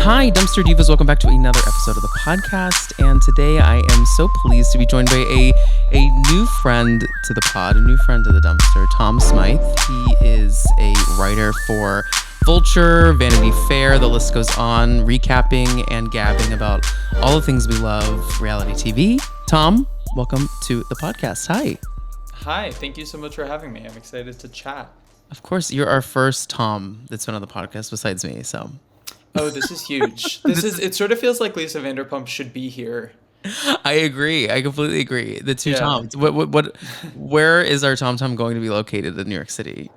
Hi, Dumpster Divas. Welcome back to another episode of the podcast. And today I am so pleased to be joined by a new friend to the pod, a new friend to the dumpster, Tom Smyth. He is a writer for Vulture, Vanity Fair, the list goes on, recapping and gabbing about all the things we love, reality TV. Tom, welcome to the podcast. Hi. Hi, thank you so much for having me. I'm excited to chat. Of course, you're our first Tom that's been on the podcast besides me, so... Oh, this is huge. It sort of feels like Lisa Vanderpump should be here. I agree. I completely agree. The two Yeah. Toms. Where is our Tom going to be located in New York City?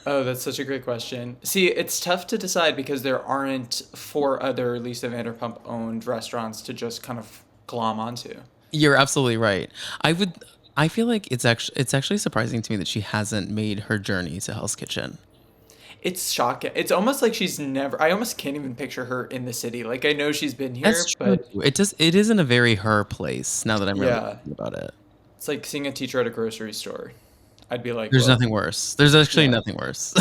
Oh, that's such a great question. See, it's tough to decide because there aren't four other Lisa Vanderpump owned restaurants to just kind of glom onto. You're absolutely right. I feel like it's actually surprising to me that she hasn't made her journey to Hell's Kitchen. It's shocking. It's almost like she's never. I almost can't even picture her in the city. Like I know she's been here, That's true. but It isn't a very her place now that I'm really yeah, thinking about it. it's like seeing a teacher at a grocery store. I'd be like, There's whoa. nothing worse. There's actually Yeah. nothing worse.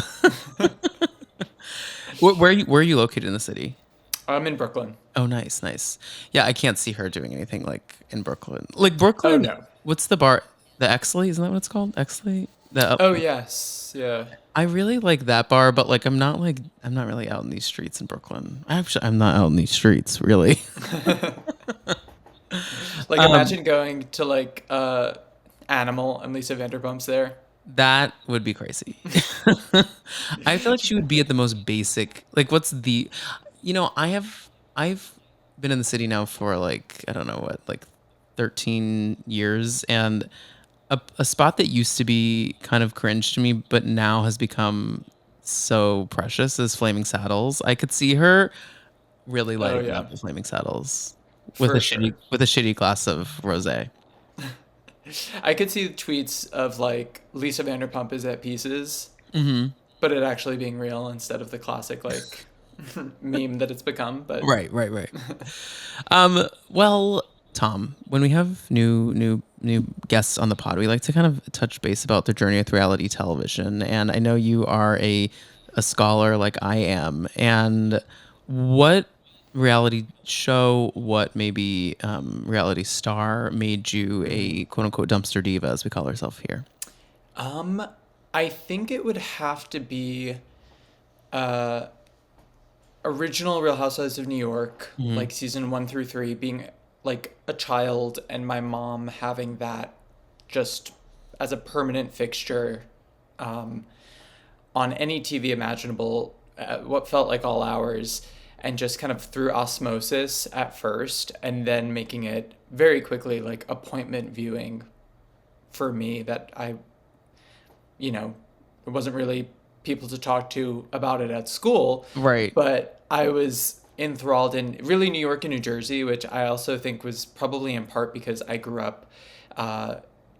Where are you located in the city? I'm in Brooklyn. Oh, nice. Yeah, I can't see her doing anything like in Brooklyn. Like Oh Brooklyn, no. what's the bar? The Exley, isn't that what it's called? Exley? Oh yes, yeah. I really like that bar, but like I'm not really out in these streets in Brooklyn. I'm not out in these streets, really. Like imagine going to like Animal and Lisa Vanderpump's there. That would be crazy. I feel like she would be at the most basic. Like, I've been in the city now for like I don't know what, like 13 years, and a spot that used to be kind of cringe to me, but now has become so precious is Flaming Saddles. I could see her really lighting yeah. up the Flaming Saddles with For sure. a shitty glass of rosé. I could see tweets of like Lisa Vanderpump is at pieces, but it actually being real instead of the classic like meme that it's become. But Right. Well, Tom, when we have new guests on the pod, we like to kind of touch base about their journey with reality television. And I know you are a scholar like I am. And what reality show, what maybe reality star made you a quote unquote dumpster diva, as we call ourselves here? I think it would have to be original Real Housewives of New York, like season 1 through 3, being like a child and my mom having that just as a permanent fixture on any TV imaginable at what felt like all hours, and just kind of through osmosis at first and then making it very quickly like appointment viewing for me that it wasn't really people to talk to about it at school. Right. But I was enthralled in really New York and New Jersey, which I also think was probably in part because I grew up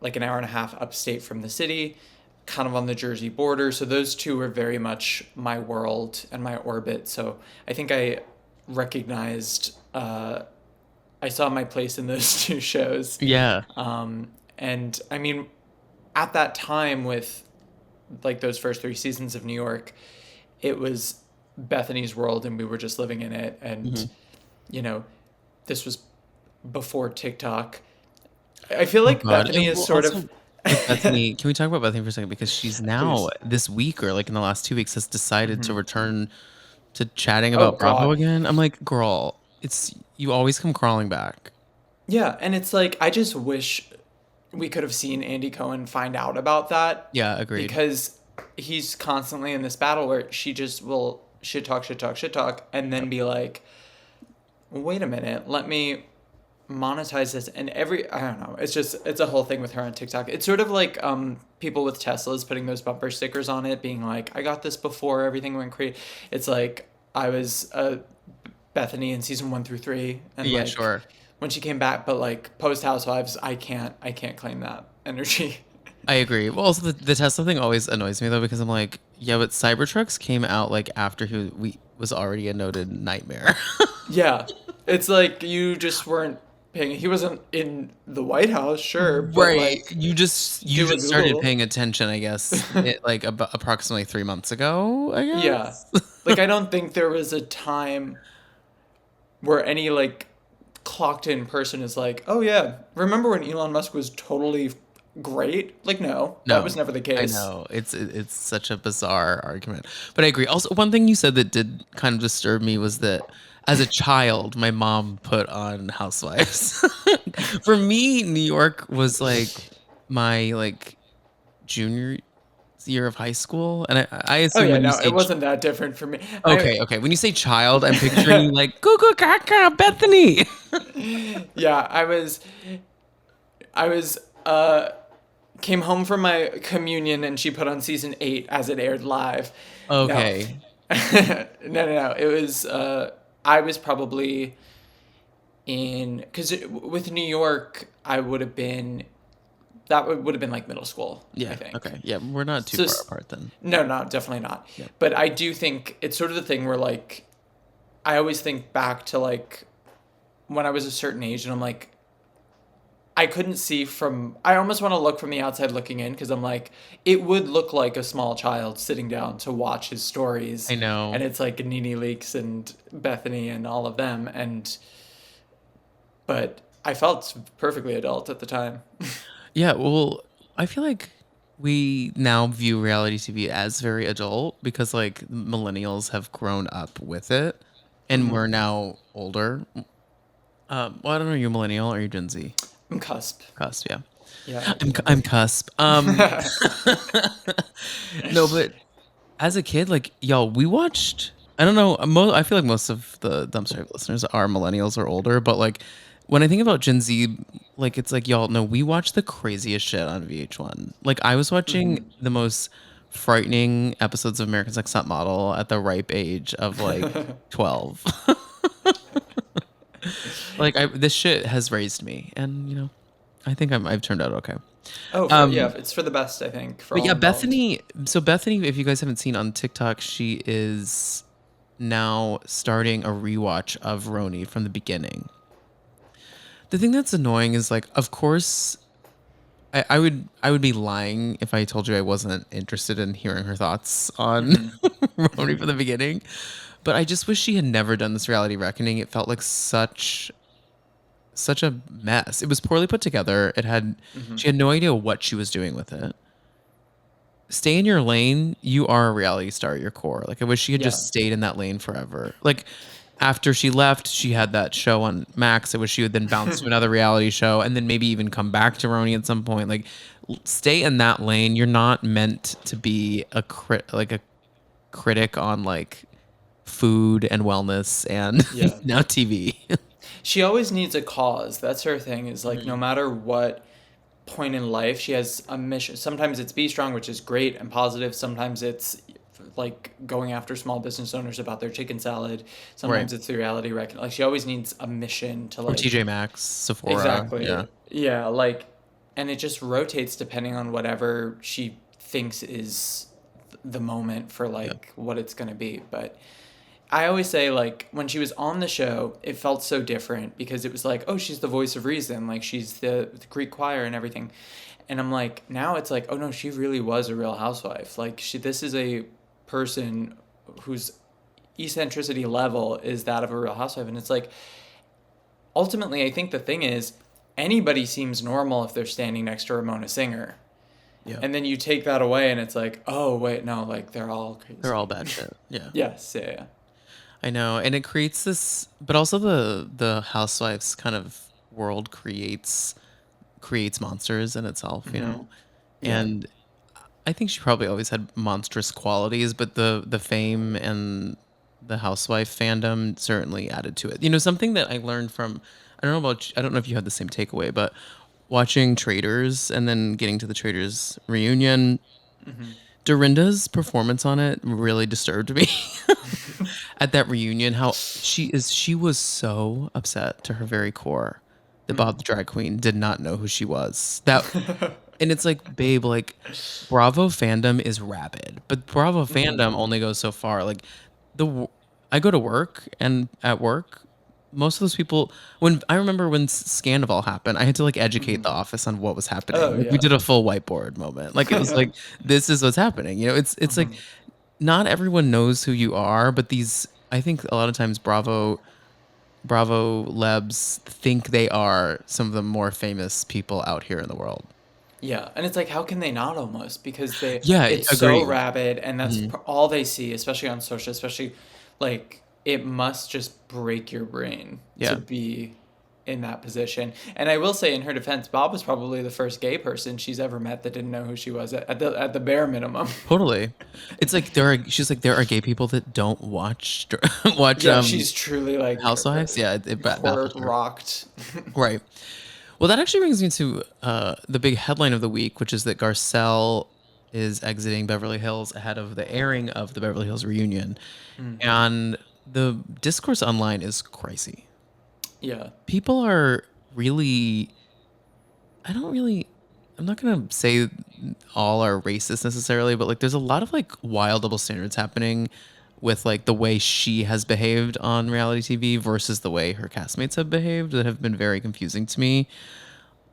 like an hour and a half upstate from the city, kind of on the Jersey border. So those two were very much my world and my orbit. So I think I recognized, I saw my place in those two shows. Yeah. And I mean, at that time with like those first 3 seasons of New York, it was Bethenny's world and we were just living in it. And, this was before TikTok. I feel like Bethenny is sort of... Bethenny, can we talk about Bethenny for a second? Because she's now this week or like in the last 2 weeks has decided to return to chatting about Bravo again. I'm like, girl, you always come crawling back. Yeah, and it's like I just wish we could have seen Andy Cohen find out about that. Yeah, agreed. Because he's constantly in this battle where she just will shit talk, and then be like, wait a minute, let me monetize this. And I don't know, it's a whole thing with her on TikTok. It's sort of like people with Teslas putting those bumper stickers on it, being like, I got this before everything went crazy. It's like I was Bethenny in season 1 through 3, and Yeah, like sure. when she came back, but like post Housewives, I can't claim that energy. I agree. Well, also the Tesla thing always annoys me though, because I'm like, yeah, but Cybertrucks came out like after he was already a noted nightmare. Yeah, it's like you just weren't paying. He wasn't in the White House, sure, but Right. like You just started paying attention, I guess, like approximately 3 months ago, I guess. yeah, like I don't think there was a time where any like clocked in person is like, oh yeah, remember when Elon Musk was totally great? Like, no, that was No, never the I case. know it's such a bizarre argument, but I agree. Also, one thing you said that did kind of disturb me was that as a child, my mom put on Housewives. For me, New York was like my like junior year of high school, and I Oh assume yeah, when you no, it say wasn't that different for me. okay, when you say child, I'm picturing you like Cuckoo Kaka Bethany. Yeah, I was came home from my communion and she put on season 8 as it aired live. No. Okay, No. It was I was probably in cuz with New York I would have been would have been like middle school, I yeah, think. okay, yeah, we're not too So far apart then. no, definitely not. Yep. But I do think it's sort of the thing where like I always think back to like when I was a certain age and I'm like I couldn't see from. I almost want to look from the outside looking in because I'm like, it would look like a small child sitting down to watch his stories, I know. and it's like Nene Leakes and Bethany and all of them, and but I felt perfectly adult at the time. Yeah, well, I feel like we now view reality TV as very adult because like millennials have grown up with it and we're now older. Well, I don't know, are you millennial or are you Gen Z? I'm cusp. Cusp, yeah. Yeah, I'm definitely. cusp. No, but as a kid, like y'all, we watched. I don't know. I feel like most of the dumpster listeners are millennials or older, but like when I think about Gen Z, like it's like y'all know we watched the craziest shit on VH1. Like I was watching the most frightening episodes of America's Next Top Model at the ripe age of like 12. Like this shit has raised me, and I think I've turned out okay. Oh, Um, it's for the best, I think, for but all yeah, involved. Bethany. So Bethany, if you guys haven't seen on TikTok, she is now starting a rewatch of Roni from the beginning. The thing that's annoying is like, of course, I would be lying if I told you I wasn't interested in hearing her thoughts on Roni from the beginning. But I just wish she had never done this reality reckoning. It felt like such a mess. It was poorly put together. She had no idea what she was doing with it. Stay in your lane. You are a reality star at your core. Like I wish she had Yeah. just stayed in that lane forever. Like after she left, she had that show on Max. I wish she would then bounce to another reality show and then maybe even come back to Roni at some point. Like stay in that lane. You're not meant to be a critic on like food and wellness and Yeah. now TV. She always needs a cause. That's her thing, is like no matter what point in life, she has a mission. Sometimes it's be strong, which is great and positive. Sometimes it's like going after small business owners about their chicken salad. Right. Sometimes it's the reality reckon. Like she always needs a mission to Or like TJ Maxx, Sephora. exactly. Yeah. Yeah, like and it just rotates depending on whatever she thinks is the moment for Yeah. like what it's going to be. But I always say like when she was on the show, it felt so different because it was like, oh, she's the voice of reason, like she's the Greek choir and everything. And I'm like, now it's like, oh no, she really was a real housewife. Like this is a person whose eccentricity level is that of a real housewife. And it's like ultimately I think the thing is anybody seems normal if they're standing next to Ramona Singer. Yeah. And then you take that away and it's like, oh wait, no, like they're all They're all crazy. bad shit. Yeah. Yes, yeah. I know. And it creates this but also the housewives kind of world creates monsters in itself. Yeah. And I think she probably always had monstrous qualities, but the fame and the housewife fandom certainly added to it. Something that I learned from I don't know if you had the same takeaway, but watching Traders and then getting to the Traders reunion, Dorinda's performance on it really disturbed me. At that reunion, how she was so upset to her very core that Bob the drag queen did not know who she was. And it's like, babe, like Bravo fandom is rabid, but Bravo fandom only goes so far. Like I go to work, and at work, most of those people, when I remember when Scandival happened, I had to like educate the office on what was happening. Oh Like we yeah. did a full whiteboard moment. Like it was like, this is what's happening. It's like not everyone knows who you are, but I think a lot of times Bravo Bravo Lebs think they are some of the more famous people out here in the world. Yeah, and it's like, how can they not almost? Because Yeah, it's so agreed. rabid, and that's Hmm. all they see, especially on social, especially like it must just break your brain to Yeah. be in that position. And I will say, in her defense, Bob was probably the first gay person she's ever met that didn't know who she was at the bare minimum. Totally. It's like she's like there are gay people that don't watch watch Yeah, she's truly like Housewives. Yeah, it court baffles her. rocked. Right. Well, that actually brings me to the big headline of the week, which is that Garcelle is exiting Beverly Hills ahead of the airing of the Beverly Hills reunion. Hmm. And the discourse online is crazy. Yeah. People are really, I don't really, I'm not going to say all are racist necessarily, but like there's a lot of like wild double standards happening with like the way she has behaved on reality TV versus the way her castmates have behaved that have been very confusing to me.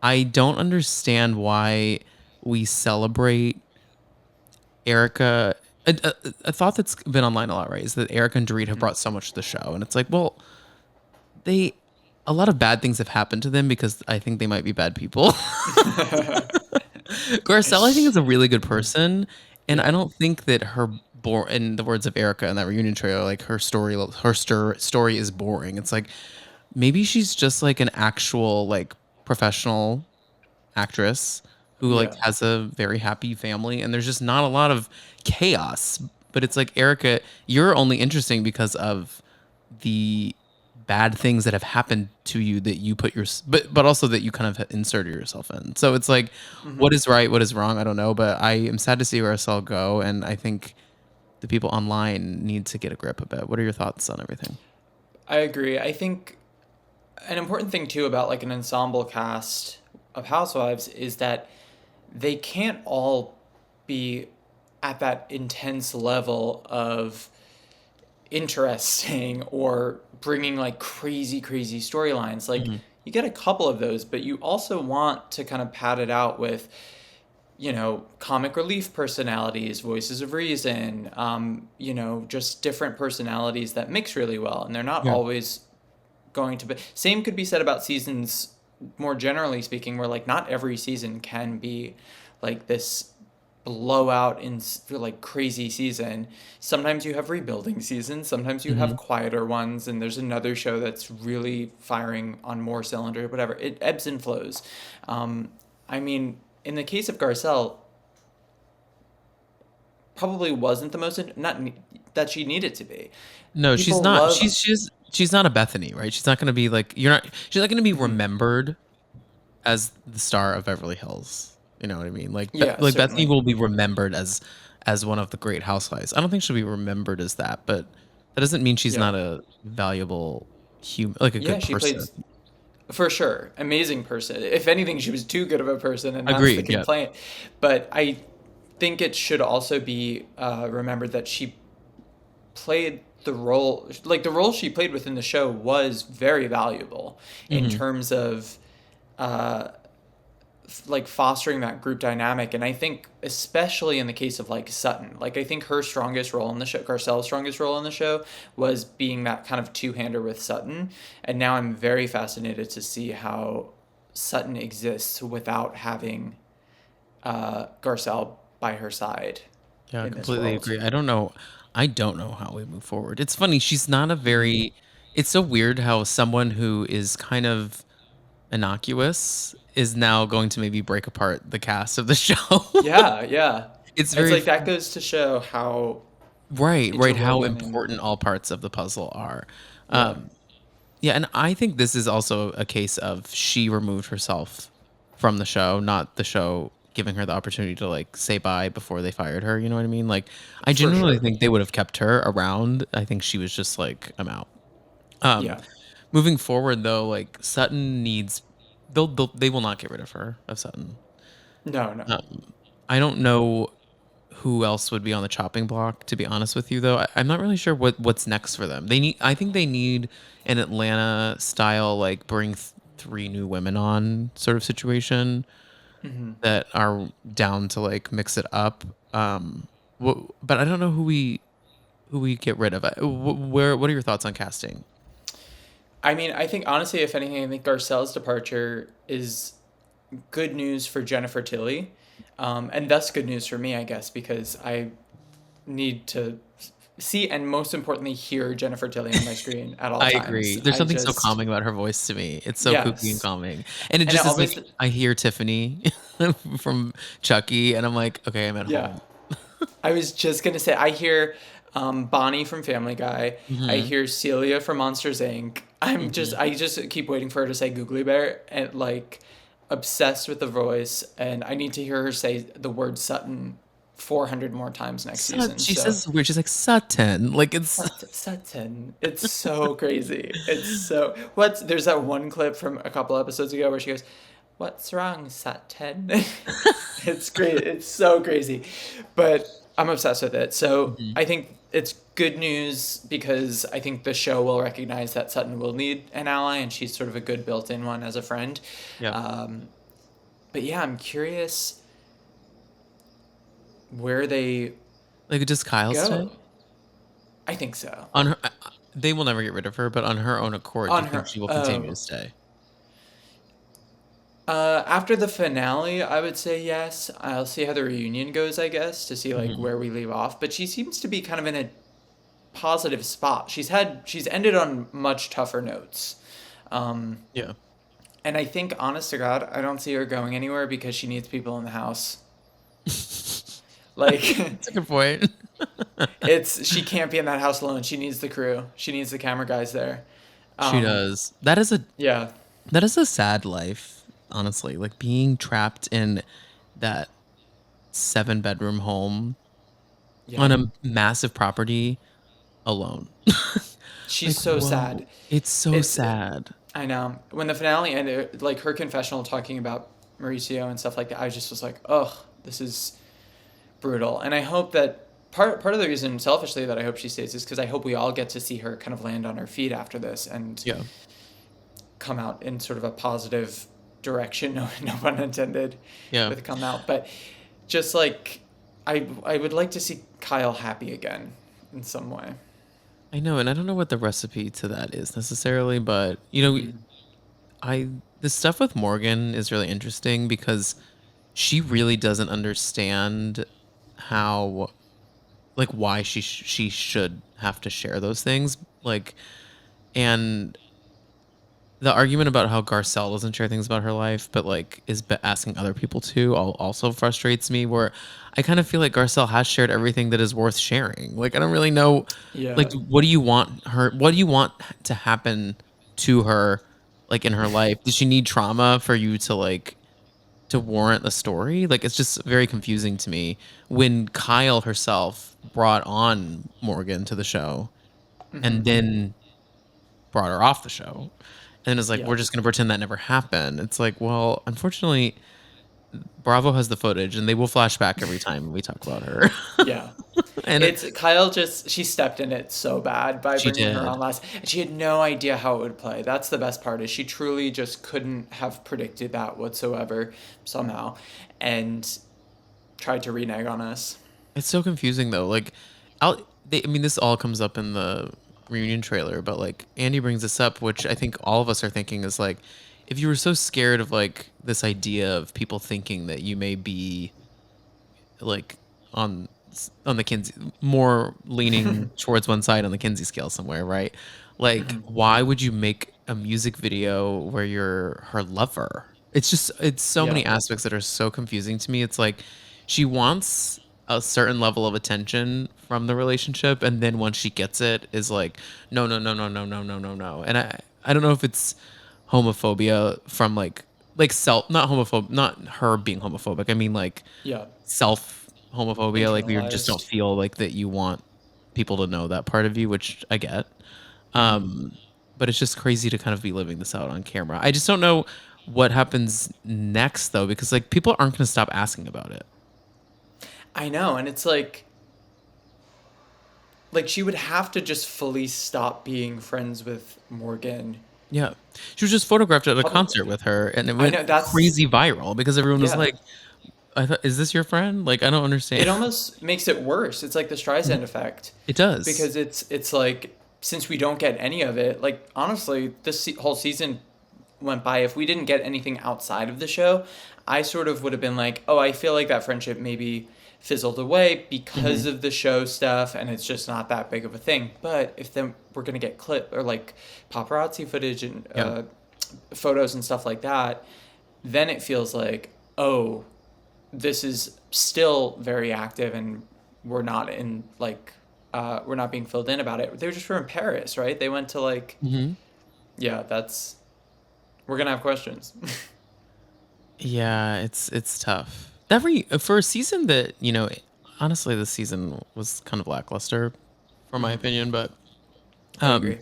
I don't understand why we celebrate Erica. A thought that's been online a lot, right, is that Erica and Dorit have Hmm. brought so much to the show, and it's like, well, they a lot of bad things have happened to them because I think they might be bad people. Garcelle, I think, is a really good person, and I Yeah. don't think that in the words of Erica in that reunion trailer, like her story is boring. It's like maybe she's just like an actual like professional actress who like Yeah. has a very happy family and there's just not a lot of chaos. But it's like, Erica, you're only interesting because of the bad things that have happened to you that you put your but also that you kind of inserted yourself in. So it's like, what Hmm. is right, what is wrong, I don't know, but I am sad to see Garcelle go, and I think the people online need to get a grip a bit. What are your thoughts on everything? I agree. I think an important thing too about like an ensemble cast of housewives is that they can't all be at that intense level of interesting or bringing like crazy storylines. Like Hmm. you get a couple of those, but you also want to kind of pad it out with, comic relief personalities, voices of reason, just different personalities that mix really well, and they're not Yeah. always going to be. Same could be said about seasons more generally speaking, where like not every season can be like this blowout in like crazy season. Sometimes you have rebuilding seasons, sometimes you Hmm. have quieter ones, and there's another show that's really firing on more cylinder, whatever. It ebbs and flows. I mean, in the case of Garcelle, probably wasn't the most not that she needed to be. No, she's People not. love. She's not a Bethany, right? She's not going to be like you're not. She's not going to be Mhm. remembered as the star of Beverly Hills. You know what I mean? Like Yeah, like Bethany certainly. will be remembered as one of the great housewives. I don't think she'll be remembered as that, but that doesn't mean she's Yeah. not a valuable human, like a Yeah, good she played person. for sure. Amazing person. If anything, she was too good of a person, and that's the Agreed. Yeah. complaint. But I think it should also be remembered that she played the role, like the role she played within the show was very valuable in Hmm. terms of uh, like fostering that group dynamic. And I think especially in the case of like Sutton, like I think her strongest role in the show, Garcelle's strongest role in the show, was being that kind of two-hander with Sutton. And now I'm very fascinated to see how Sutton exists without having Garcelle by her side Yeah, I in this completely world. agree. I don't know. I don't know how we move forward. It's funny. She's not a Mhm. very. It's so weird how someone who is kind of innocuous is now going to maybe break apart the cast of the show. Yeah, yeah. It's It's very like that goes to show how right how interwoven and important all parts of the puzzle are. yeah, Um, yeah, and I think this is also a case of she removed herself from the show, not the show giving her the opportunity to like say bye before they fired her. You know what I mean? Like, I for genuinely sure. think they would have kept her around. I think she was just like, I'm out. Um, Yeah. moving forward though, like Sutton needs, they will not get rid of her of Sutton. No, no. I don't know who else would be on the chopping block, to be honest with you, though. I'm not really sure what's next for them. I think they need an Atlanta style, like bring three new women on sort of situation Hmm. that are down to like mix it up. But I don't know who we get rid of. What are your thoughts on casting? I mean, I think honestly, if anything, I think Garcelle's departure is good news for Jennifer Tilly, and thus good news for me, I guess, because I need to see and most importantly hear Jennifer Tilly on my screen at all I times. agree. There's I something so just calming about her voice to me. It's so kooky and yes, calming. And it and it just is like always I hear Tiffany from Chucky and I'm like, okay, I'm at yeah. home. I was just gonna say I hear Bonnie from Family Guy. I Hmm. hear Celia from Monsters Inc. Hmm. I just keep waiting for her to say Googly Bear and like obsessed with the voice, and I need to hear her say the word Sutton 400 more times next season. She So says weird. She's like Sutton. Like it's Sutton, it's so crazy. It's so what's there's that one clip from a couple episodes ago where she goes, "What's wrong, Sutton?" It's great. It's so crazy. But I'm obsessed with it. So Mhm. I think it's good news because I think the show will recognize that Sutton will need an ally and she's sort of a good built in one as a friend. Yeah. Um, but yeah, I'm curious where they Like does Kyle stay? go. I think so. On her they will never get rid of her, but on her own accord, do On you think her. she will continue to Oh. stay? After the finale, I would say yes. I'll see how the reunion goes, I guess, to see like Hmm. where we leave off. But she seems to be kind of in a positive spot. She's ended on much tougher notes. Um, Yeah. and I think, honest to God, I don't see her going anywhere because she needs people in the house. Like, That's a good point. she can't be in that house alone. She needs the crew. She needs the camera guys there. She Um, does. yeah, That is a sad life, honestly. Like being trapped in that 7-bedroom home on yeah. a massive property alone. She's Like, so whoa. sad. It's so It's sad. I know. When the finale ended, like her confessional talking about Mauricio and stuff like that, I just was like, ugh, this is brutal. And I hope that part of the reason, selfishly, that I hope she stays is because I hope we all get to see her kind of land on her feet after this and Yeah. come out in sort of a positive direction. No, no pun intended, Yeah. with come out. But just like I would like to see Kyle happy again in some way. I know, and I don't know what the recipe to that is necessarily, but Mm-hmm. I the stuff with Morgan is really interesting because she really doesn't understand how like why she should have to share those things like and the argument about how Garcelle doesn't share things about her life, but like is asking other people to, also frustrates me. Where I kind of feel like Garcelle has shared everything that is worth sharing. Like I don't really know, like Yeah. what do you want her? What do you want to happen to her, like in her life? Does she need trauma for you to like to warrant the story? Like it's just very confusing to me. When Kyle herself brought on Morgan to the show, Mm-hmm. and then brought her off the show. And it's like, Yeah. we're just going to pretend that never happened. It's like, well, unfortunately, Bravo has the footage and they will flash back every time we talk about her. Yeah. And It's Kyle just she stepped in it so bad by she bringing her did. on last. And she had no idea how it would play. That's the best part is she truly just couldn't have predicted that whatsoever somehow and tried to renege on us. It's so confusing though. Like, I mean, this all comes up in the reunion trailer, but like Andy brings this up, which I think all of us are thinking is like, if you were so scared of like this idea of people thinking that you may be like on on the Kinsey more leaning towards one side on the Kinsey scale somewhere, right? Like, Hmm. why would you make a music video where you're her lover? It's so Yeah. many aspects that are so confusing to me. It's like she wants a certain level of attention from the relationship, and then once she gets it, is like, no, no, no, no, no, no, no, no, no. And I don't know if it's homophobia from like self, not homophobe, not her being homophobic. I mean like Yeah. self homophobia, like we just don't Internalized. feel like that you want people to know that part of you, which I get. Hmm. But it's just crazy to kind of be living this out on camera. I just don't know what happens next though, because like people aren't going to stop asking about it. I know, and it's like she would have to just fully stop being friends with Morgan Yeah, she was just photographed at a concert publicly. with her, and it I went know that's crazy viral because everyone was yeah. like, "I thought, is this your friend?" Like, I don't understand. It almost makes it worse. It's like the Streisand effect It does. because it's like since we don't get any of it, like honestly, this whole season went by. If we didn't get anything outside of the show, I sort of would have been like, oh, I feel like that friendship maybe fizzled away because of the show stuff, and it's just not that big of a thing. But if then we're gonna get clip or like paparazzi footage and photos and stuff like that, then it feels like, oh, this is still very active, and we're not in like we're not being filled in about it. They just were in Paris, right? They went to like, yeah, that's, we're gonna have questions. Yeah, it's tough. For a season that, honestly, this season was kind of lackluster, for my opinion, but I agree.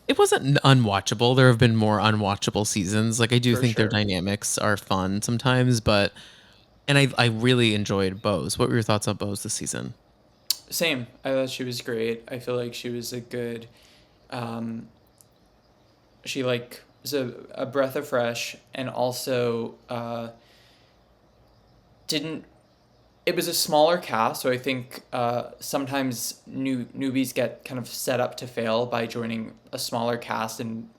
it wasn't unwatchable. There have been more unwatchable seasons. Like, I do For think their sure. dynamics are fun sometimes, and I really enjoyed Bose. What were your thoughts on Bose this season? Same. I thought she was great. I feel like she was a good, um, she like was a breath of fresh, and also didn't, it was a smaller cast, so I think sometimes newbies get kind of set up to fail by joining a smaller cast, and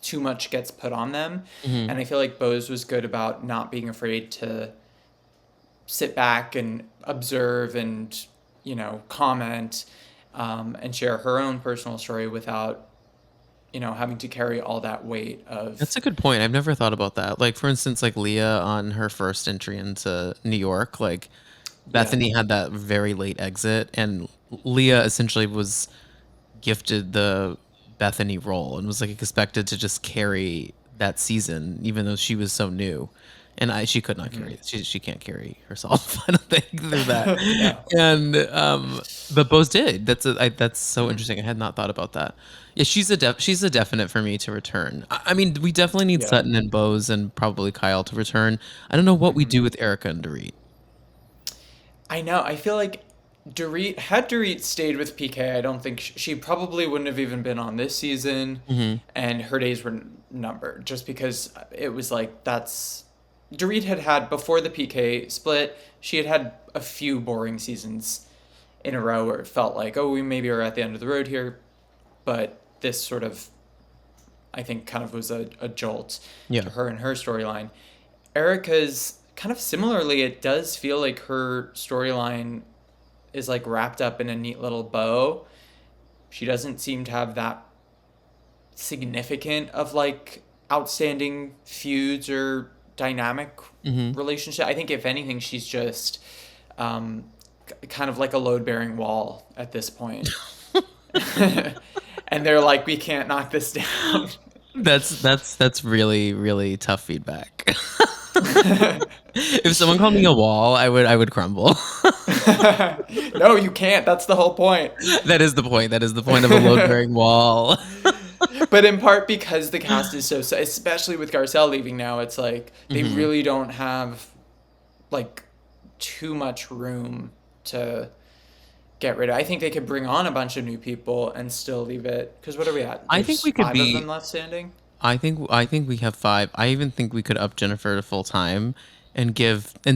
too much gets put on them. Hmm. And I feel like Bose was good about not being afraid to sit back and observe and, comment, and share her own personal story without, having to carry all that weight That's of, a good point. I've never thought about that. Like, for instance, like Leah on her first entry into New York, like yeah. Bethany had that very late exit, and Leah essentially was gifted the Bethany role and was like expected to just carry that season, even though she was so new. And she could not carry it. She can't carry herself. I don't think through that. Yeah. And but Bose did. That's so interesting. I had not thought about that. Yeah, she's a definite for me to return. I mean, we definitely need Yeah. Sutton and Bose and probably Kyle to return. I don't know what we do with Erica and Dorit. I know. I feel like Dorit stayed with PK, I don't think she probably wouldn't have even been on this season, and her days were numbered just because it was like that's Dorit had before the PK split. She had a few boring seasons in a row where it felt like, oh, we maybe are at the end of the road here, but this sort of, I think, kind of was a jolt Yeah. to her and her storyline. Erica's kind of similarly, it does feel like her storyline is like wrapped up in a neat little bow. She doesn't seem to have that significant of like outstanding feuds or dynamic relationship. I think if anything, she's just kind of like a load bearing wall at this point. And they're like, we can't knock this down. That's really really tough feedback. If someone called me a wall, I would crumble. No, you can't. That's the whole point. That is the point. That is the point of a load bearing wall. But in part because the cast is so, especially with Garcelle leaving now, it's like they really don't have like too much room to get rid of. I think they could bring on a bunch of new people and still leave it. Because what are we at? I think There's we could 5 of them be. left standing. I think we have five. I even think we could up Jennifer to full time and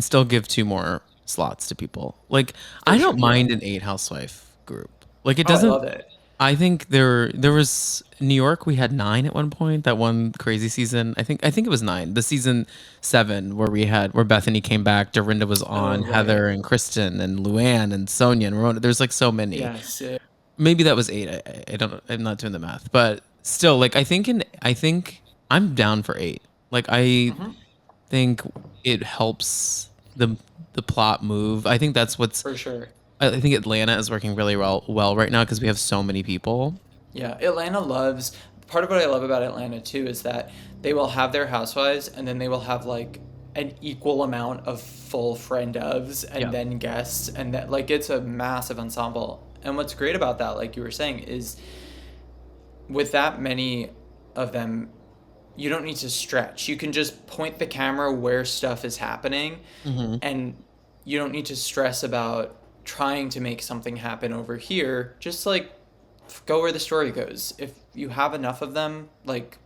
still give two more slots to people. Like, For I sure. don't Yeah. mind an 8 housewife group. Like, it Oh, I doesn't. love it. I think there was New York. We had 9 at one point. That one crazy season. I think it was 9. The season 7 where Bethany came back. Dorinda was Oh, on. right. Heather and Kristen and Luann and Sonia and Ramona. There's like so many. Yes. Maybe that was 8. I don't. I'm not doing the math, but still, like I think I'm down for 8. Like I think it helps the plot move. I think that's what's. For sure. I think Atlanta is working really well right now because we have so many people. Yeah, Atlanta loves. Part of what I love about Atlanta too is that they will have their housewives, and then they will have like an equal amount of full friend ofs and Yeah. then guests, and that like it's a massive ensemble. And what's great about that, like you were saying, is with that many of them, you don't need to stretch. You can just point the camera where stuff is happening, and you don't need to stress about trying to make something happen over here. Just like go where the story goes. If you have enough of them, like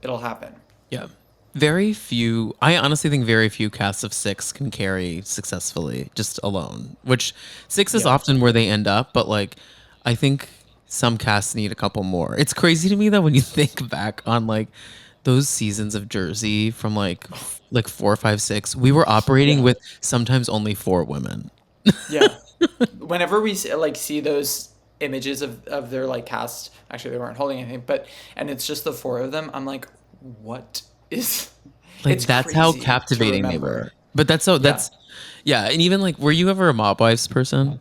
it'll happen. Yeah. Very few. I honestly think very few casts of 6 can carry successfully just alone. Which 6 is Yeah. often where they end up, but like I think some casts need a couple more. It's crazy to me that when you think back on like those seasons of Jersey from like 4, 5, 6, we were operating Yeah. with sometimes only 4 women. Yeah. Whenever we like see those images of their like cast, actually they weren't holding anything, but and it's just the four of them, I'm like, what is Like it's that's how crazy to captivating they remember. were. But that's so Yeah. that's yeah, and even like were you ever a Mob Wives person?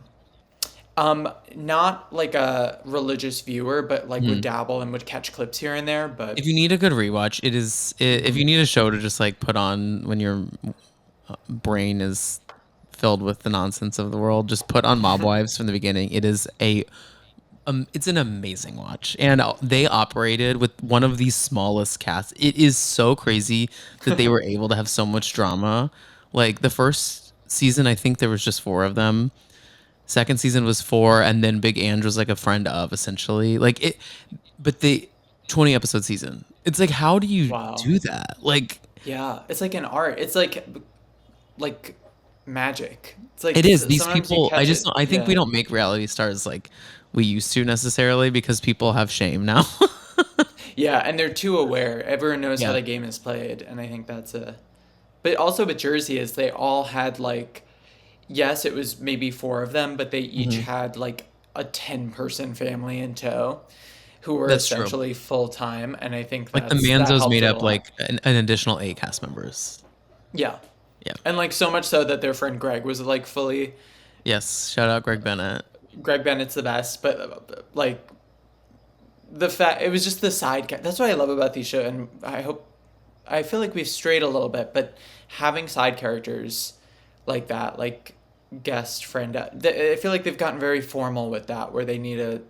Not like a religious viewer, but like would Hmm. dabble and would catch clips here and there, but If you need a good rewatch, if you need a show to just like put on when your brain is filled with the nonsense of the world, just put on Mob Wives from the beginning. It's an amazing watch, and they operated with one of the smallest casts. It is so crazy that they were able to have so much drama. Like the first season, I think there was just 4 of them. Second season was 4, and then Big Ange was like a friend of essentially like it. But the 20 episode season, it's like how do you wow. do that? Like Yeah, it's like an art. It's like magic. It's like it is these sometimes you people. catch I it. think we Yeah. don't make reality stars like we used to necessarily because people have shame now. Yeah, and they're too aware. Everyone knows how Yeah. the game is played, and I think that's a. But also with Jersey is they all had like, yes, it was maybe four of them, but they each Hmm. had like a 10-person family in tow, who were That's true. essentially full time, and I think Like the that Manzos helped made it a up lot. like an additional 8 cast members. Yeah, Yeah. and like so much so that their friend Greg was like fully. Yes. Shout out Greg Bennett. Greg Bennett's the best, but like the fact it was just the that's what I love about these shows, and I feel like we've strayed a little bit, but having side characters like that, like guest friend, I feel like they've gotten very formal with that, where they need a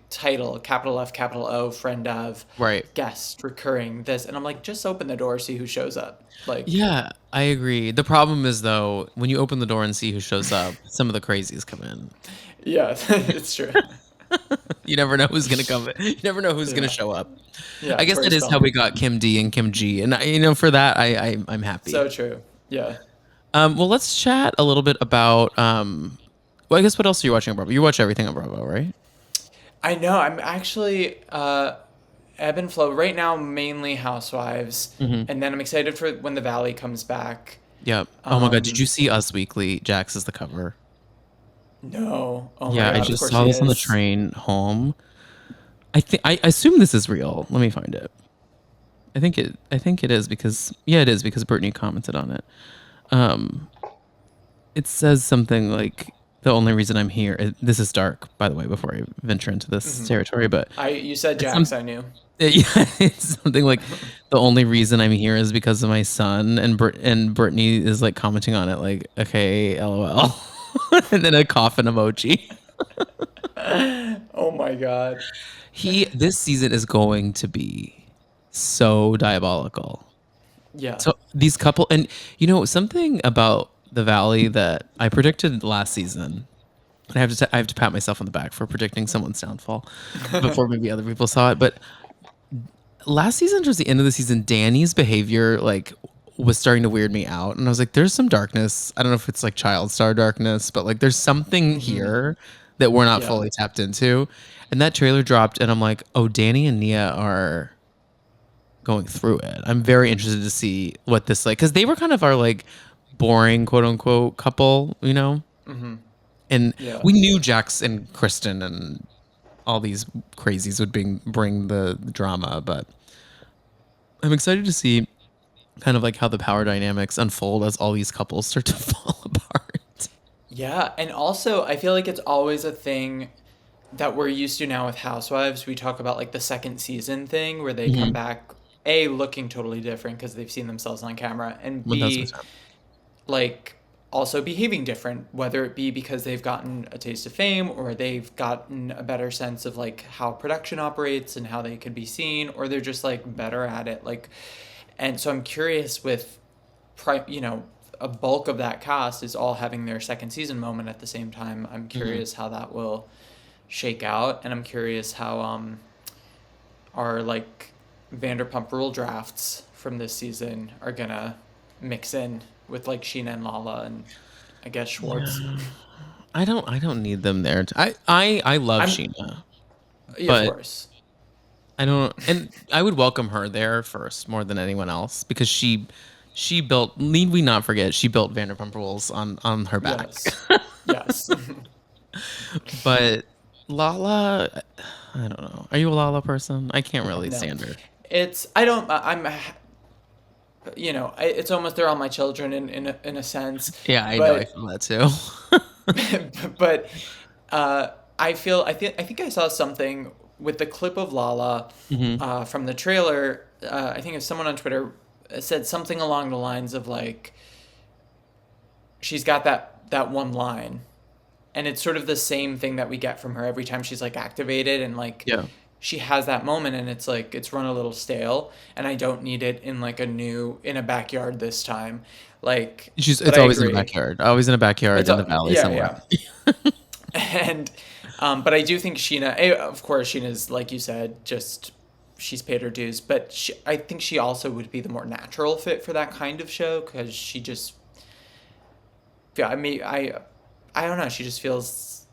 title, capital F, capital O, friend of, Right. guest, recurring this, and I'm like, just open the door, see who shows up. Like, Yeah, I agree. The problem is though, when you open the door and see who shows up, some of the crazies come in. yeah, it's true. You never know who's gonna come. You never know who's gonna Yeah, show up. yeah, I guess Tori that is how we Spelling. got Kim D and Kim G, and for that, I'm happy. So true. Yeah. Well, let's chat a little bit about. Well, I guess what else are you watching on Bravo? You watch everything on Bravo, right? I know. I'm actually ebb and flow right now. Mainly Housewives, Mm-hmm. and then I'm excited for when the Valley comes back. Yep. Oh my God, did Um, you see Us Weekly? Jax is the cover. no. Oh my Yeah, I God. Of just course saw he this on the is. train home. I assume this is real. Let me find it. I think it is because yeah, it is because Brittany commented on it. Um, it says something like the only reason I'm here. This is dark, by the way, before I venture into this Hmm. territory, but You said it's some Jax. I knew. yeah, it's something like the only reason I'm here is because of my son, and Brittany is like commenting on it like, okay, lol, and then a coffin emoji. Oh my God. This season is going to be so diabolical. Yeah. So these couple, and something about the Valley that I predicted last season. And I have to pat myself on the back for predicting someone's downfall before maybe other people saw it. But last season towards the end of the season, Danny's behavior like was starting to weird me out, and I was like, "There's some darkness. I don't know if it's like child star darkness, but like there's something Hmm. here that we're not Yeah. fully tapped into." And that trailer dropped, and I'm like, "Oh, Danny and Nia are going through it." I'm very interested to see what this like because they were kind of our like boring quote unquote couple, Hmm. and Yeah. we knew Jax and Kristen and all these crazies would bring the drama, but I'm excited to see kind of like how the power dynamics unfold as all these couples start to fall apart. Yeah. And also, I feel like it's always a thing that we're used to now with Housewives. We talk about like the second season thing where they come Mm-hmm. back, A, looking totally different because they've seen themselves on camera, and One thousand B, percent. like also behaving different, whether it be because they've gotten a taste of fame or they've gotten a better sense of like how production operates and how they could be seen, or they're just like better at it. Like, and so I'm curious with, a bulk of that cast is all having their second season moment at the same time. I'm Mm-hmm. curious how that will shake out, and I'm curious how our like Vanderpump Rule drafts from this season are gonna mix in with like Sheena and Lala and I guess Schwartz. Yeah, I don't need them there. I love I'm Sheena. Yeah, of but course. I don't, and I would welcome her there first more than anyone else because she built. Need we not forget she built Vanderpump Rules on her back. Yes. Yes. But Lala, I don't know. Are you a Lala person? I can't really No. stand her. It's I don't I'm it's almost they're all my children in a sense, Yeah, I know. I but feel that too. but uh, I think I saw something with the clip of Lala Hmm. from the trailer. I think if someone on Twitter said something along the lines of like she's got that one line, and it's sort of the same thing that we get from her every time she's like activated and like Yeah. she has that moment and it's like it's run a little stale and I don't need it in like in a backyard this time. Like, but It's I always in a agree. backyard. Always in a backyard It's in the valley yeah, somewhere. yeah. And but I do think Sheena, of course, Sheena's like you said, just she's paid her dues. But I think she also would be the more natural fit for that kind of show because she just, yeah, I don't know, she just feels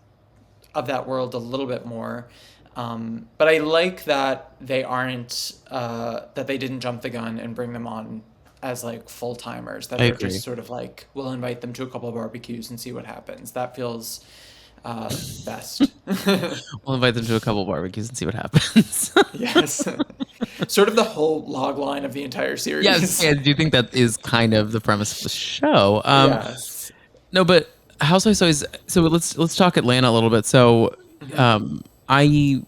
of that world a little bit more. But I like that they aren't that they didn't jump the gun and bring them on as like full timers. That I they're just agree. sort of like we'll invite them to a couple of barbecues and see what happens. That feels best. We'll invite them to a couple barbecues and see what happens. Yes, sort of the whole log line of the entire Yes, series. yeah, I do think that is kind of the premise of the show. Yes. No, but Housewives always. So let's talk Atlanta a little bit. So, Hmm.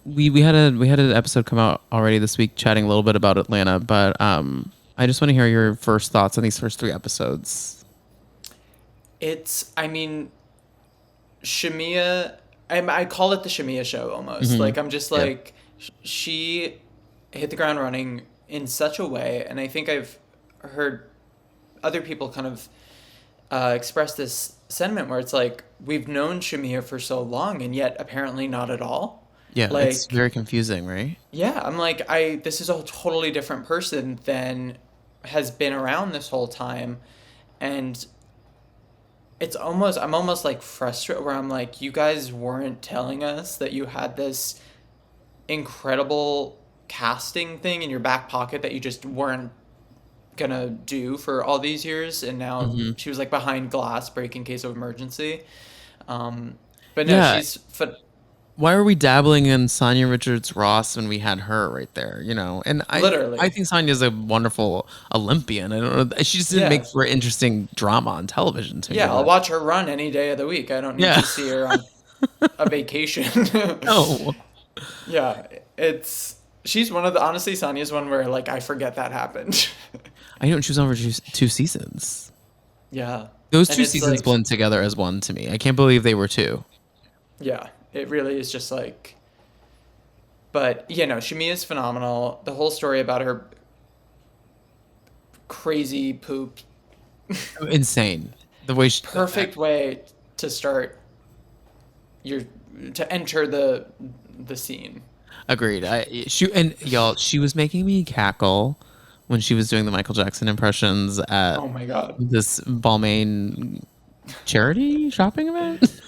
we had an episode come out already this week chatting a little bit about Atlanta, but I just want to hear your first thoughts on these first three episodes. I mean, Shamia, I call it the Shamia show almost. Hmm. Like I'm just Yeah, like she hit the ground running in such a way, and I think I've heard other people kind of express this sentiment where it's like we've known Shamia for so long, and yet apparently not at all. yeah, it's Like, very confusing, right? yeah, I'm like this is a totally different person than has been around this whole time, and I'm almost like frustrated where I'm like you guys weren't telling us that you had this incredible casting thing in your back pocket that you just weren't gonna do for all these years, and now Hmm. she was like behind glass break in case of emergency. um but no, Yeah, she's why are we dabbling in Sonia Richards Ross when we had her right there? And I literally, think Sonia's a wonderful Olympian. I don't know. She just didn't make yeah, for interesting drama on television to me. yeah, I'll But watch her run any day of the week. I don't need yeah, to see her on a vacation. no, Yeah, she's one of the honestly, Sonya's one where like I forget that happened. I don't choose over two seasons. Yeah. Those And two it's seasons like, blend together as one to me. I can't believe they were two. yeah, it really is just like, but Shamia's phenomenal. The whole story about her crazy poop, Insane. The way perfect way to start your, to enter the scene. agreed. And y'all, she was making me cackle when she was doing the Michael Jackson impressions at Oh my God. this Balmain charity shopping event.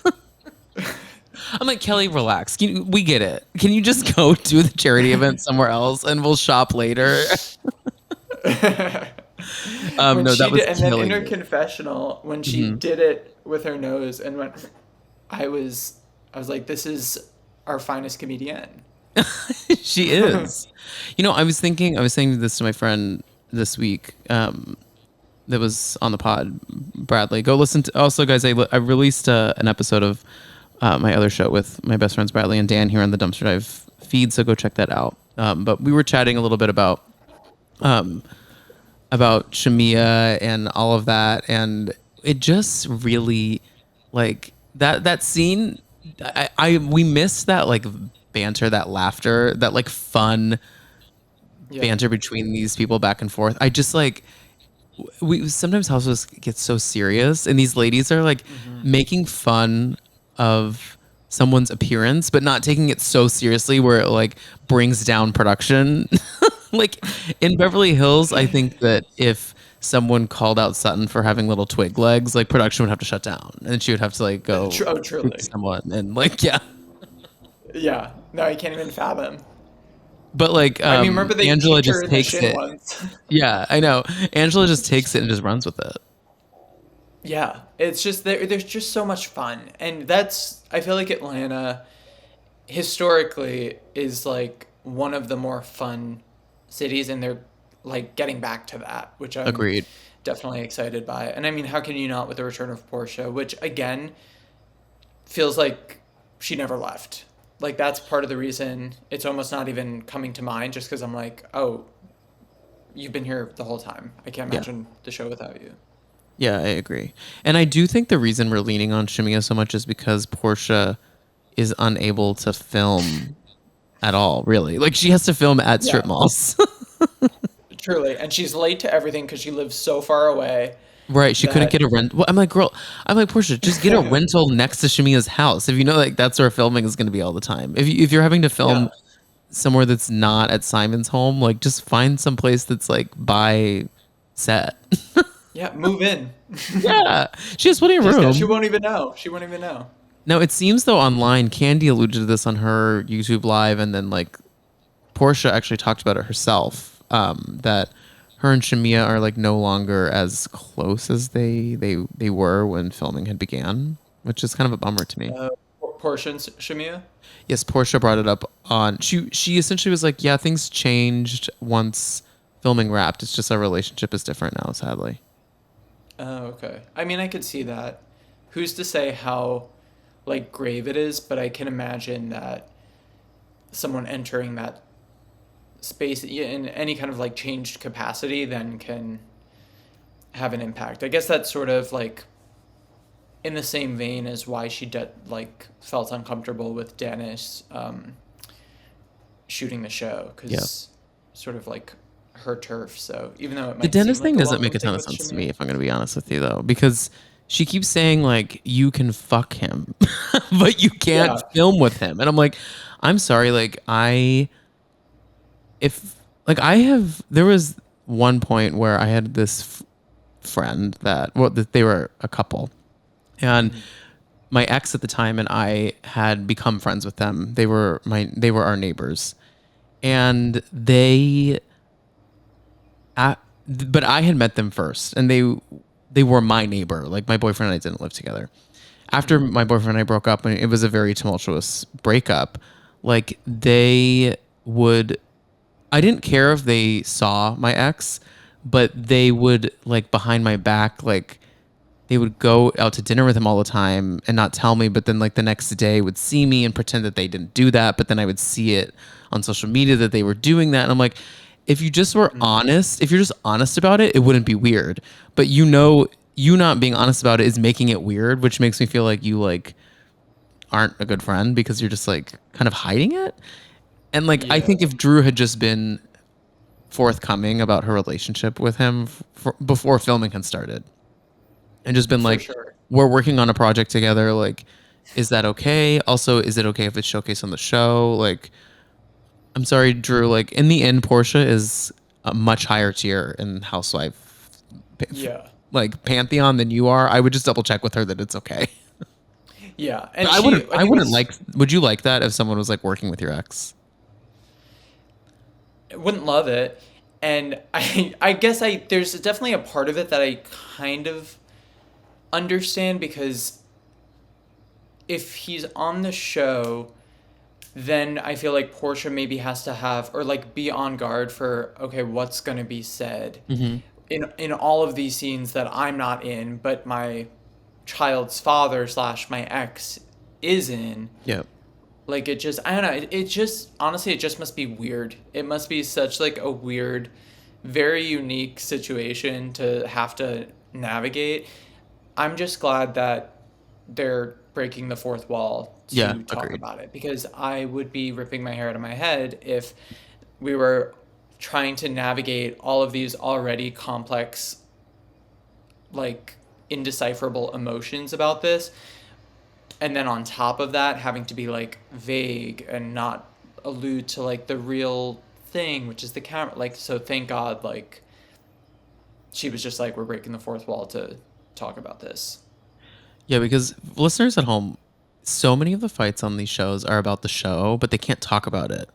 I'm like, Kelly, relax. We get it. Can you just go do the charity event somewhere else and we'll shop later? When No, that she was did, and then in killing her me. confessional, when she Hmm. did it with her nose, and when I was, I was like, this is our finest comedian. She is. I was saying this to my friend this week, that was on the pod, Bradley. Go listen to, also, guys, I released an episode of my other show with my best friends, Bradley and Dan, here on the Dumpster Dive feed, so go check that out. But we were chatting a little bit about Shamia and all of that, and it just really, like, that scene. We missed that, like, banter, that laughter, that, like, fun Yeah. banter between these people back and forth. I just, like, we sometimes housewives get so serious, and these ladies are like Hmm. making fun of someone's appearance but not taking it so seriously where it like brings down production. Like in Beverly Hills, I think that if someone called out Sutton for having little twig legs, like production would have to shut down and she would have to like go Oh, speak to truly. someone and like, yeah. Yeah. No, I can't even fathom. But like, I mean, remember they Angela kicked her just in the takes shin it. once. Yeah, I know. Angela just takes it and just runs with it. Yeah, it's just there's just so much fun, and that's I feel like Atlanta historically is like one of the more fun cities, and they're like getting back to that, which I'm Agreed. definitely excited by. And I mean, how can you not with the return of Portia, which again feels like she never left. Like that's part of the reason it's almost not even coming to mind, just because I'm like, oh, you've been here the whole time. I can't Yeah. imagine the show without you. Yeah, I agree. And I do think the reason we're leaning on Shimia so much is because Portia is unable to film at all, really. Like she has to film at strip Yeah, malls. truly. And she's late to everything because she lives so far away Right, she couldn't get that a rent. Well, I'm like, girl, I'm like, Portia, just get a rental next to Shamia's house. If you know, like, that's where filming is going to be all the time. If you're having to film yeah, somewhere that's not at Simon's home, like, just find some place that's like by set. yeah, move in. Yeah, she has plenty of Just get, she room. won't even know. She won't even know. Now it seems though online, Candy alluded to this on her YouTube live, and then like Portia actually talked about it herself. That her and Shamia are like no longer as close as they were when filming had began, which is kind of a bummer to me. Uh, Portions, Shamia. Yes, Portia brought it up on she essentially was like, yeah, things changed once filming wrapped. It's just our relationship is different now, sadly. Oh, okay. I mean, I could see that. Who's to say how like grave it is, but I can imagine that someone entering that space in any kind of like changed capacity then can have an impact. I guess that's sort of like in the same vein as why she like felt uncomfortable with Dennis shooting the show Yeah. because sort of like her turf. So even though it The might seem Dennis like thing a doesn't make welcome a ton thing of with sense to Shamia. me, if I'm going to be honest with you, though, because she keeps saying, like, you can fuck him, but you can't Yeah. film with him. And I'm like, I'm sorry. If, like, I have, there was one point where I had this friend that, well, that they were a couple. And Mhm. my ex at the time and I had become friends with them. They were our neighbors. And but I had met them first, and they were my neighbor. Like my boyfriend and I didn't live together. After Mhm. my boyfriend and I broke up, and it was a very tumultuous breakup. Like they would, I didn't care if they saw my ex, but they would like behind my back, like they would go out to dinner with him all the time and not tell me, but then like the next day would see me and pretend that they didn't do that, but then I would see it on social media that they were doing that, and I'm like, if you just were Mhm. honest, if you're just honest about it, it wouldn't be weird. But you not being honest about it is making it weird, which makes me feel like you like aren't a good friend because you're just like kind of hiding it. And like I Yeah, think if Drew had just been forthcoming about her relationship with him before filming had started, and just been for like, sure. we're working on a project together. Like, is that okay? Also, is it okay if it's showcased on the show? Like, I'm sorry, Drew. Like, in the end, Portia is a much higher tier in Housewife, Yeah. like Pantheon than you are. I would just double check with her that it's okay. Yeah. But And she, I I think wouldn't what's, like. Would you like that if someone was like working with your ex? I wouldn't love it. And I guess there's definitely a part of it that I kind of understand because if he's on the show, then I feel like Portia maybe has to have or like be on guard for okay, what's gonna be said Mm-hmm. in all of these scenes that I'm not in, but my child's father slash my ex is in. Yeah. Like it just I don't know. It just honestly it just must be weird. It must be such like a weird, very unique situation to have to navigate. I'm just glad that they're breaking the fourth wall Yeah. to talk Agreed. about it because I would be ripping my hair out of my head if we were trying to navigate all of these already complex, like indecipherable emotions about this. And then on top of that, having to be like vague and not allude to like the real thing, which is the camera. Like, so thank God, like, she was just like, we're breaking the fourth wall to talk about this. Yeah, because listeners at home, so many of the fights on these shows are about the show, but they can't talk about it.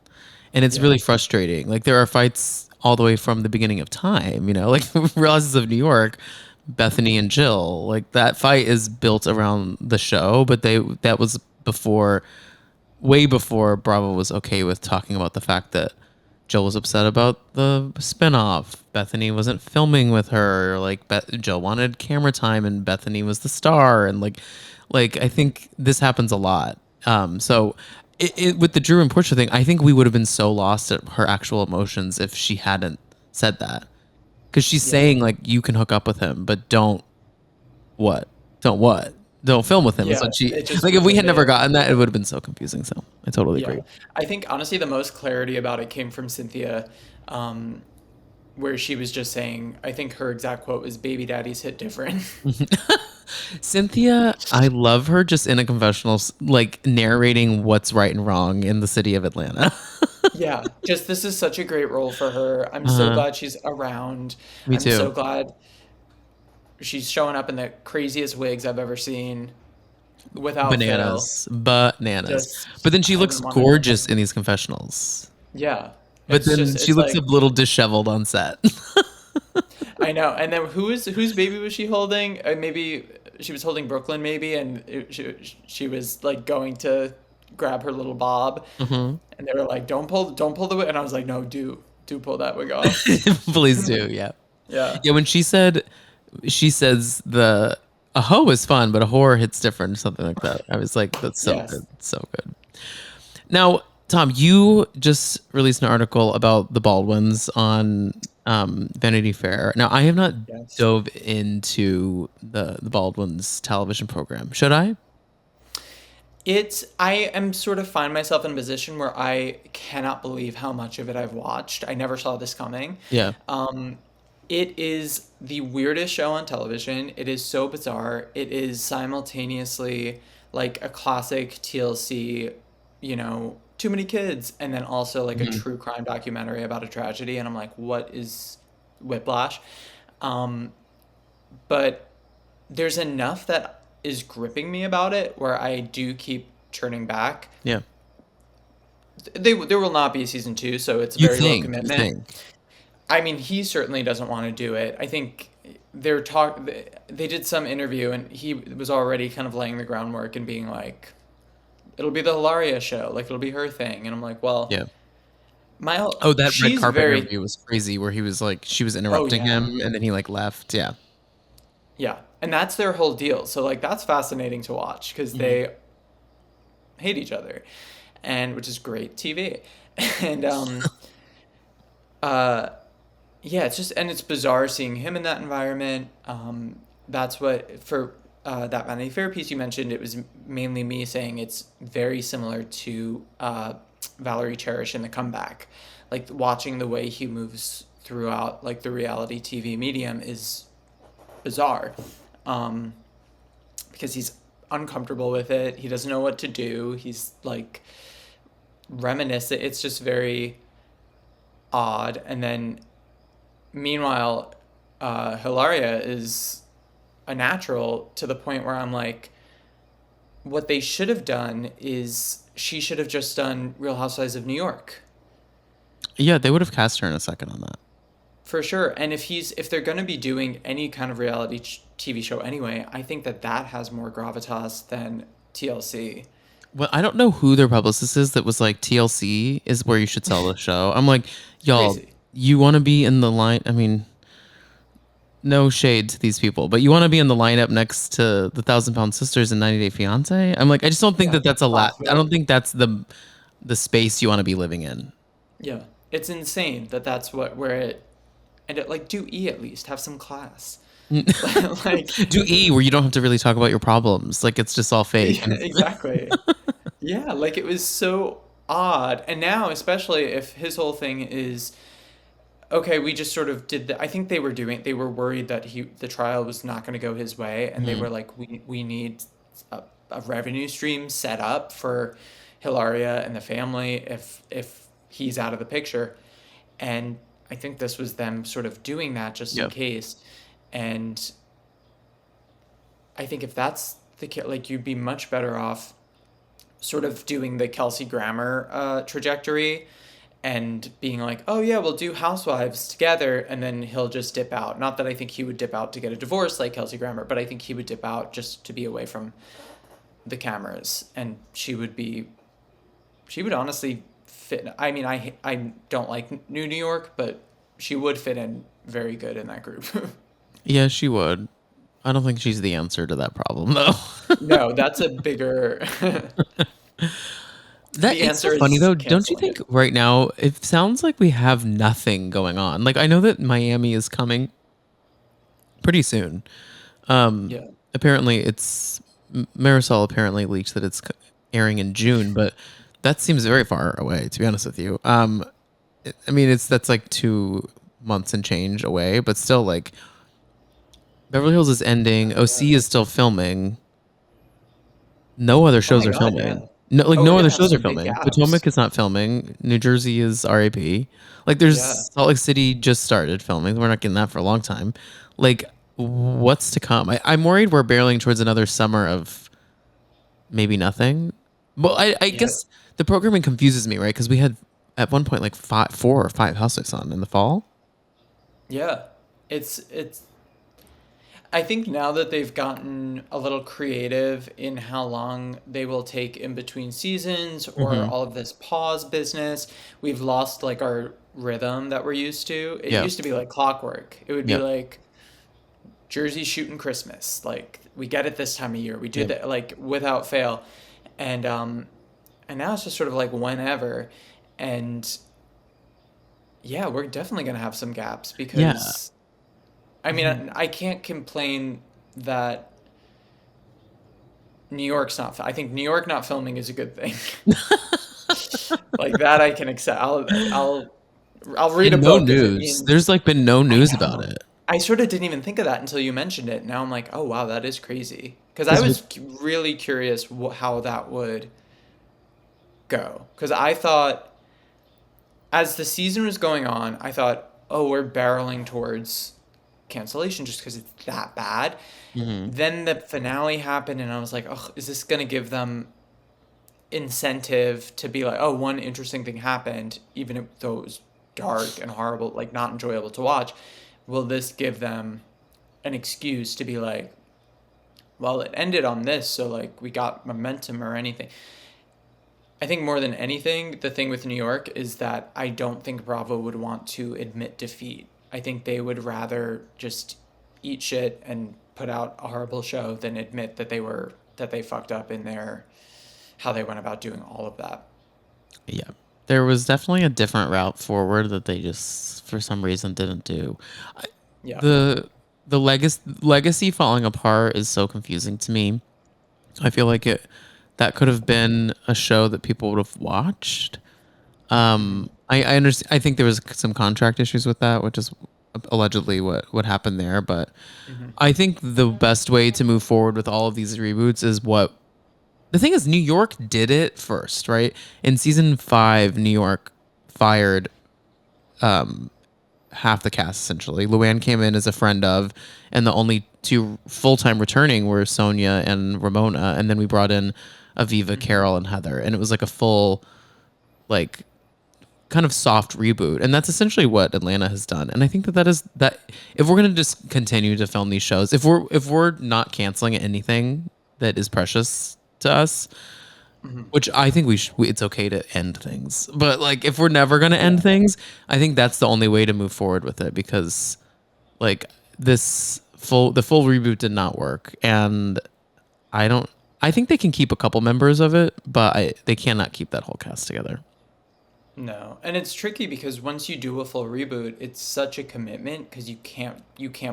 And it's Yeah. really frustrating. Like there are fights all the way from the beginning of time, like Real Houses of New York, Bethany and Jill. Like that fight is built around the show, but that was before way before Bravo was okay with talking about the fact that Jill was upset about the spinoff. Bethany wasn't filming with her. Like Jill wanted camera time, and Bethany was the star. And I think this happens a lot. So with the Drew and Portia thing, I think we would have been so lost at her actual emotions if she hadn't said that. Because she's Yeah. saying like you can hook up with him, but what? Don't what? Don't film with him. Is Yeah. what she It just like. If was we a had never bit. gotten that, it would have been so confusing. So I totally Yeah. agree. I think honestly the most clarity about it came from Cynthia, um, where she was just saying, I think her exact quote was, "Baby daddies hit different." Cynthia, I love her just in a confessional, like narrating what's right and wrong in the city of Atlanta. Yeah, just this is such a great role for her. I'm so uh, glad she's around. Me I'm too. so glad she's showing up in the craziest wigs I've ever seen without fail. Bananas. But Just then she I looks wouldn't want anything gorgeous better. in these confessionals. Yeah. But It's then just she it's looks a like little disheveled on set. I know. And then whose baby was she holding? Maybe she was holding Brooklyn maybe and she was like going to grab her little bob hmm and they were like don't pull the wig and I was like no do pull that wig off. Please do, yeah. Yeah. Yeah, when she says a hoe is fun, but a whore hits different, or something like that. I was like, that's so Yes. good, so good. Now, Tom, you just released an article about the Baldwins on Vanity Fair. Now, I have not Yes. dove into the Baldwins television program. Should I? I am sort of find myself in a position where I cannot believe how much of it I've watched. I never saw this coming. Yeah. It is the weirdest show on television. It is so bizarre. It is simultaneously like a classic TLC, too many kids, and then also like a Mhm. true crime documentary about a tragedy. And I'm like, what is Whiplash? Um, but there's enough that is gripping me about it where I do keep turning back. Yeah. There will not be a season two, so it's a You very low think? You commitment. think? I mean, he certainly doesn't want to do it. I think they did some interview and he was already kind of laying the groundwork and being like, it'll be the Hilaria show, like it'll be her thing. And I'm like, well, Yeah. my Oh, that red she's carpet very interview was crazy, where he was like, she was oh interrupting yeah. him, and then he like left. Yeah. Yeah. And that's their whole deal. So like that's fascinating to watch because hmm they hate each other and which is great TV. And uh yeah, it's just and it's bizarre seeing him in that environment. That's what for that Vanity Fair piece you mentioned. It was mainly me saying it's very similar to Valerie Cherish in The Comeback. Like watching the way he moves throughout like the reality TV medium is bizarre, um, because he's uncomfortable with it. He doesn't know what to do. He's like reminiscent. It's just very odd. And then meanwhile, Hilaria is a natural to the point where I'm like, what they should have done is she should have just done Real Housewives of New York Yeah, they would have cast her in a second on that. for sure. And if they're going to be doing any kind of reality TV show anyway, I think that has more gravitas than TLC. Well, I don't know who their publicist is that was like TLC is where you should sell the show. I'm like, It's y'all, crazy. you want to be in the line? I mean, no shade to these people, but you want to be in the lineup next to the Thousand Pound Sisters and 90 Day Fiance? I'm like, I just don't think Yeah, that that's a lot. I don't Plathville. think that's the space you want to be living in. Yeah, it's insane that's what where it and it like do E at least have some class. Like Do E where you don't have to really talk about your problems. Like it's just all fake. yeah, And exactly. Yeah, like it was so odd. And now, especially if his whole thing is okay, we just sort of did I think they were worried that the trial was not going to go his way and they Mhm. were like we need a revenue stream set up for Hilaria and the family if he's out of the picture. And I think this was them sort of doing that just in Yep. case. And I think if that's the case, like you'd be much better off sort of doing the Kelsey Grammer trajectory and being like, oh yeah, we'll do Housewives together, and then he'll just dip out. Not that I think he would dip out to get a divorce like Kelsey Grammer, but I think he would dip out just to be away from the cameras, and she would honestly fit. I mean, I don't like New York, but she would fit in very good in that group. Yeah, she would. I don't think she's the answer to that problem, though. No, that's a bigger. That The it's so answer funny is though. Don't you canceling think it. right now it sounds like we have nothing going on? Like I know that Miami is coming pretty soon. Yeah. Apparently, Marisol apparently leaked that it's airing in June, but that seems very far away. To be honest with you, I mean that's like 2 months and change away, but still like Beverly Hills is ending. OC is still filming. No other Oh shows my are God, yeah. filming. No, like Oh, we're no other gonna have shows are some big filming. gaps. Potomac is not filming. New Jersey is RAP. Like there's Yeah. Salt Lake City just started filming. We're not getting that for a long time. Like what's to come? I'm worried we're barreling towards another summer of maybe nothing. Well, I Yeah. guess the programming confuses me, right? Because we had at one point like 4 or 5 housewives on in the fall. Yeah. It's I think now that they've gotten a little creative in how long they will take in between seasons or Mm-hmm. all of this pause business, we've lost like our rhythm that we're used to. It Yeah. used to be like clockwork. It would be Yep. like Jersey shooting Christmas. Like we get it this time of year. We do Yep. that like without fail. And now it's just sort of like whenever. And yeah, we're definitely gonna have some gaps Yeah. because I mean Mhm. I can't complain that New York's not. I think New York not filming is a good thing. Like that I can accept. I'll read a And no book if it news. means. There's like been no I news about know. it. I sort of didn't even think of that until you mentioned it. Now I'm like, oh wow, that is crazy. Because I Because with was really curious how that would go. Because I thought, as the season was going on, I thought, oh, we're barreling towards cancellation just because it's that bad. Mhm. Then the finale happened, and I was like, oh, is this going to give them incentive to be like, oh, one interesting thing happened, even though it was dark and horrible, like not enjoyable to watch? Will this give them an excuse to be like, well, it ended on this, so like we got momentum or anything? I think more than anything, the thing with New York is that I don't think Bravo would want to admit defeat. I think they would rather just eat shit and put out a horrible show than admit that they fucked up in their how they went about doing all of that. Yeah. There was definitely a different route forward that they just for some reason didn't do. I- Yeah. The legacy falling apart is so confusing to me. I feel like it that could have been a show that people would have watched. Mm-hmm. I understand. I think there was some contract issues with that, which is allegedly what happened there. But Mm-hmm. I think the best way to move forward with all of these reboots is what the thing is. New York did it first, right? In season 5, New York fired half the cast essentially. Luann came in as a friend of, and the only two full time returning were Sonia and Ramona, and then we brought in Aviva, Mm-hmm. Carol, and Heather, and it was like a full like kind of soft reboot, and that's essentially what Atlanta has done. And I think that is that if we're gonna just continue to film these shows, if we're not canceling anything that is precious to us, Mm-hmm. which I think it's okay to end things, but like if we're never gonna Yeah. end things, I think that's the only way to move forward with it because like the full reboot did not work, and I don't. I think they can keep a couple members of it, but they cannot keep that whole cast together. No, and it's tricky because once you do a full reboot, it's such a commitment because you can't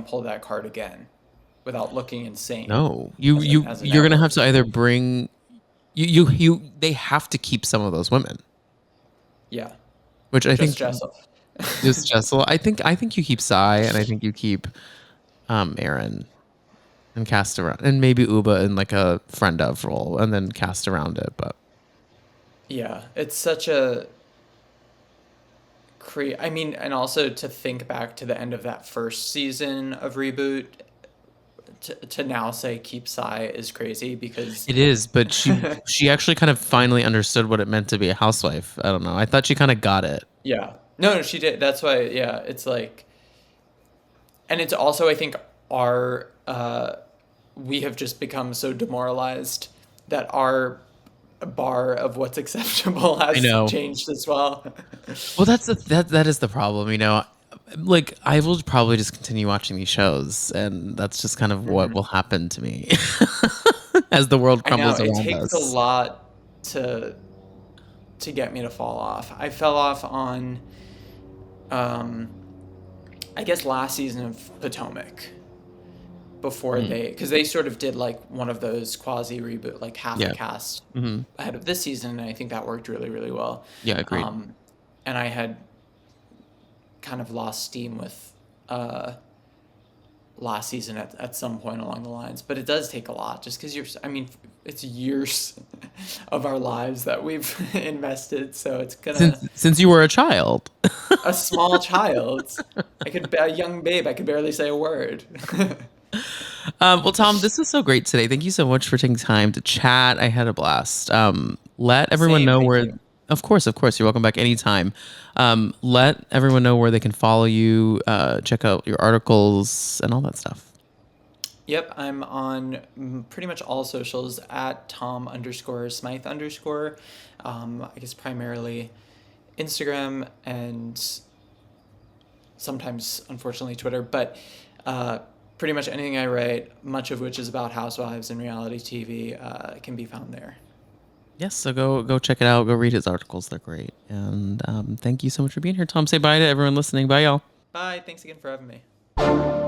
pull that card again without looking insane No, you as an you as a you're gonna have network. to either bring you. They have to keep some of those women, Yeah, which I just think Jessel. is Jessel. I think you keep Sai, and I think you keep Aaron and cast around, and maybe Uba in like a friend of role, and then cast around it. But Yeah, it's such a I mean, and also to think back to the end of that first season of reboot, to now say keep Psy is crazy because It is, but she actually kind of finally understood what it meant to be a housewife. I don't know. I thought she kind of got it. yeah. No, she did. That's why, yeah, it's like, and it's also, I think, our, we have just become so demoralized that our bar of what's acceptable I has know. changed as well. Well, that is the problem, you know. Like I will probably just continue watching these shows, and that's just kind of what will happen to me as the world I know crumbles it around takes a us. lot to to get me to fall off. I fell off on, um, I guess last season of Potomac before Mhm. because they sort of did like one of those quasi reboot, like half the Yeah. cast Hmm. ahead of this season, and I think that worked really, really well. Yeah. Agreed. And I had kind of lost steam with uh, last season at some point along the lines, but it does take a lot just because I mean, it's years of our lives that we've invested, so it's gonna, Since you were a child. a small child, a young babe, I could barely say a word. Well, Tom, this was so great today. Thank you so much for taking time to chat. I had a blast. Let everyone Same, know thank where. you. Of course, you're welcome back anytime. Let everyone know where they can follow you, check out your articles, and all that stuff. Yep, I'm on pretty much all socials at Tom underscore Smyth underscore. I guess primarily Instagram and sometimes, unfortunately, Twitter, but uh, pretty much anything I write, much of which is about housewives and reality TV, can be found there. Yes, so go check it out. Go read his articles; they're great. And thank you so much for being here, Tom. Say bye to everyone listening. Bye, y'all. Bye. Thanks again for having me.